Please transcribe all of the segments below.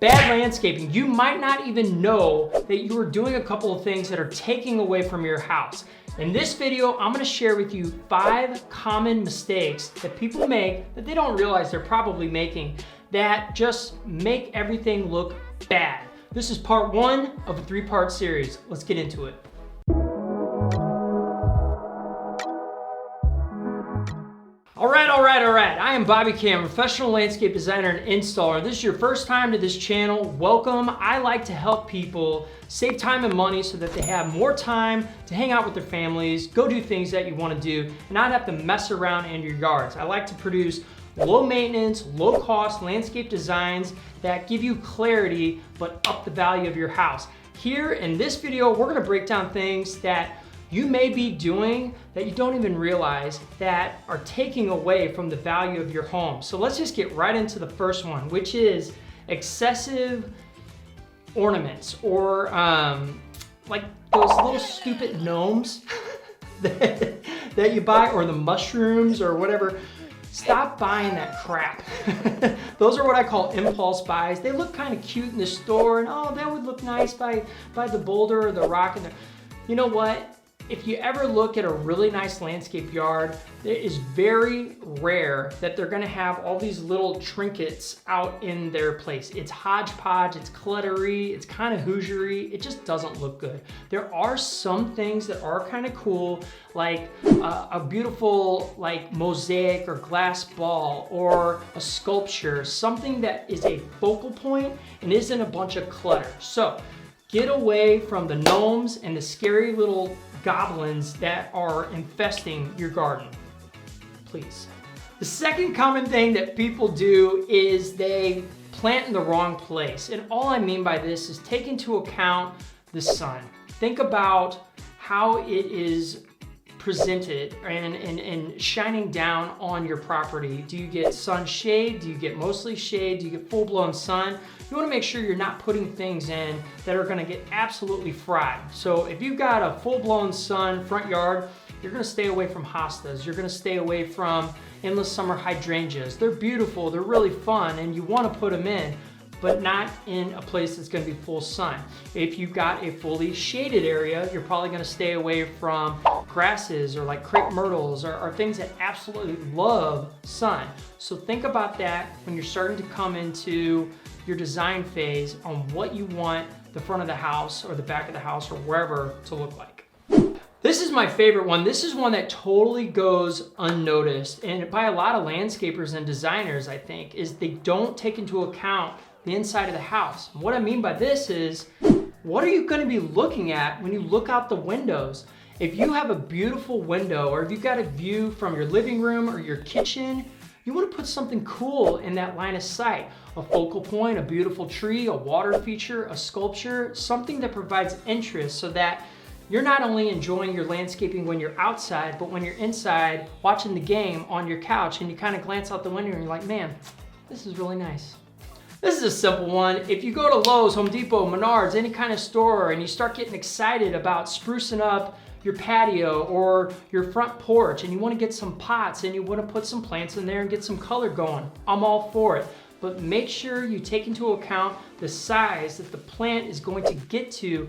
Bad landscaping. You might not even know that you are doing a couple of things that are taking away from your house. In this video, I'm gonna share with you 5 common mistakes that people make that they don't realize they're probably making that just make everything look bad. This is part 1 of a 3-part series. Let's get into it. All right. I am Bobby Cam, professional landscape designer and installer. If this is your first time to this channel, welcome. I like to help people save time and money so that they have more time to hang out with their families, go do things that you want to do, and not have to mess around in your yards. I like to produce low maintenance, low cost landscape designs that give you clarity but up the value of your house. Here in this video, we're gonna break down things that you may be doing that you don't even realize that are taking away from the value of your home. So let's just get right into the first one, which is excessive ornaments or like those little stupid gnomes that you buy, or the mushrooms or whatever. Stop buying that crap. Those are what I call impulse buys. They look kind of cute in the store, and oh, that would look nice by the boulder or the rock. You know what? If you ever look at a really nice landscape yard, it is very rare that they're gonna have all these little trinkets out in their place. It's hodgepodge, it's cluttery, it's kind of Hoosiery. It just doesn't look good. There are some things that are kind of cool, like a beautiful like mosaic or glass ball or a sculpture, something that is a focal point and isn't a bunch of clutter. So get away from the gnomes and the scary little goblins that are infesting your garden, please. The second common thing that people do is they plant in the wrong place. And all I mean by this is take into account the sun. Think about how it is presented and shining down on your property. Do you get sun shade? Do you get mostly shade? Do you get full-blown sun? You wanna make sure you're not putting things in that are gonna get absolutely fried. So if you've got a full-blown sun front yard, you're gonna stay away from hostas. You're gonna stay away from endless summer hydrangeas. They're beautiful, they're really fun, and you wanna put them in, but not in a place that's gonna be full sun. If you've got a fully shaded area, you're probably gonna stay away from grasses or like crepe myrtles or things that absolutely love sun. So think about that when you're starting to come into your design phase on what you want the front of the house or the back of the house or wherever to look like. This is my favorite one. This is one that totally goes unnoticed, and by a lot of landscapers and designers, I think, is they don't take into account the inside of the house. What I mean by this is, what are you gonna be looking at when you look out the windows? If you have a beautiful window, or if you've got a view from your living room or your kitchen, you wanna put something cool in that line of sight. A focal point, a beautiful tree, a water feature, a sculpture, something that provides interest so that you're not only enjoying your landscaping when you're outside, but when you're inside watching the game on your couch and you kind of glance out the window and you're like, man, this is really nice. This is a simple one. If you go to Lowe's, Home Depot, Menards, any kind of store, and you start getting excited about sprucing up your patio or your front porch, and you want to get some pots and you want to put some plants in there and get some color going, I'm all for it. But make sure you take into account the size that the plant is going to get to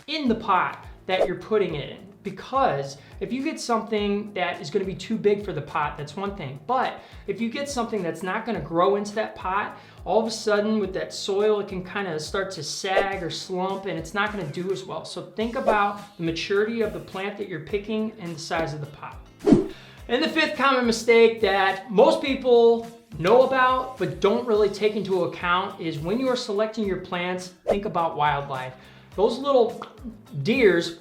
in the pot that you're putting it in. Because if you get something that is gonna be too big for the pot, that's one thing. But if you get something that's not gonna grow into that pot, all of a sudden with that soil, it can kind of start to sag or slump, and it's not gonna do as well. So think about the maturity of the plant that you're picking and the size of the pot. And the 5th common mistake that most people know about but don't really take into account is when you are selecting your plants, think about wildlife. Those little deers,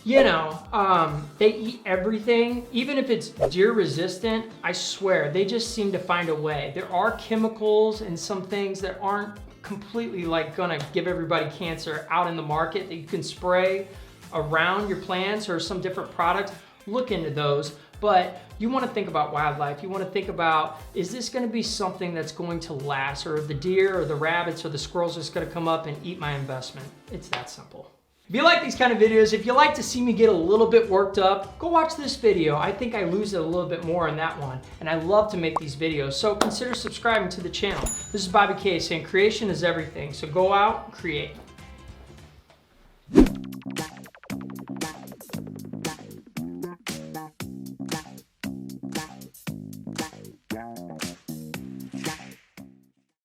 you know, they eat everything. Even if it's deer resistant, I swear, they just seem to find a way. There are chemicals and some things that aren't completely like gonna give everybody cancer out in the market that you can spray around your plants or some different products. Look into those. But you wanna think about wildlife. You wanna think about, is this gonna be something that's going to last? Or the deer or the rabbits or the squirrels just gonna come up and eat my investment? It's that simple. If you like these kind of videos, if you like to see me get a little bit worked up, go watch this video. I think I lose it a little bit more in that one, and I love to make these videos, so consider subscribing to the channel. This is Bobby K saying creation is everything, so go out and create.